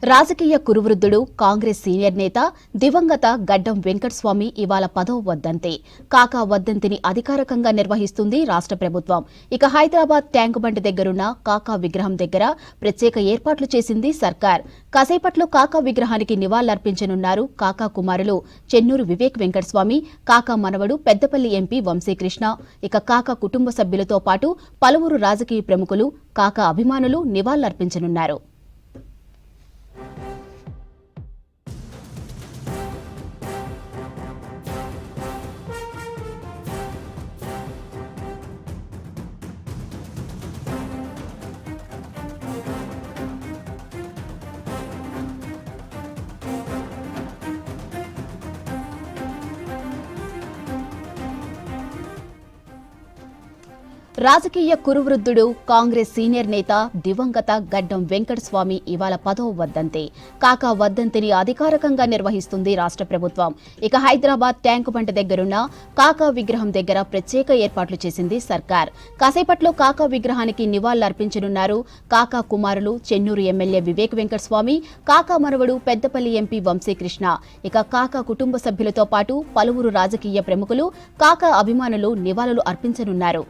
రాజకీయ కురువృద్ధుడు కాంగ్రెస్ సీనియర్ నేత దివంగత గడ్డం వెంకటస్వామి ఇవాళ 10వ వర్ధంతి. కాకా వర్ధంతిని అధికారికంగా నిర్వహిస్తుంది రాష్ట్ర ప్రభుత్వం. ఇక హైదరాబాద్ ట్యాంకు బండి దగ్గరున్న కాకా విగ్రహం దగ్గర ప్రత్యేక ఏర్పాట్లు చేసింది సర్కార్. కాసేపట్లో కాకా విగ్రహానికి నివాళులర్పించనున్నారు కాకా కుమారులు చెన్నూరు వివేక్ వెంకటస్వామి, కాకా మనవడు పెద్దపల్లి ఎంపీ వంశీకృష్ణ. ఇక కాకా కుటుంబ సభ్యులతో పాటు పలువురు రాజకీయ ప్రముఖులు, కాకా అభిమానులు నివాళులర్పించనున్నారు. రాజకీయ కురువృద్ధుడు కాంగ్రెస్ సీనియర్ నేత దివంగత గడ్డం వెంకటస్వామి ఇవాళ 10వ వర్ధంతి. కాకా వర్ధంతిని అధికారికంగా నిర్వహిస్తుంది రాష్ట్ర ప్రభుత్వం. ఇక హైదరాబాద్ ట్యాంకు బండి దగ్గరున్న కాకా విగ్రహం దగ్గర ప్రత్యేక ఏర్పాట్లు చేసింది సర్కార్. కాసేపట్లో కాకా విగ్రహానికి నివాళులర్పించనున్నారు కాకా కుమారులు చెన్నూరు ఎమ్మెల్యే వివేక్ వెంకటస్వామి, కాకా మనవడు పెద్దపల్లి ఎంపీ వంశీకృష్ణ. ఇక కాకా కుటుంబ సభ్యులతో పాటు పలువురు రాజకీయ ప్రముఖులు, కాకా అభిమానులు నివాళులు అర్పించనున్నారు.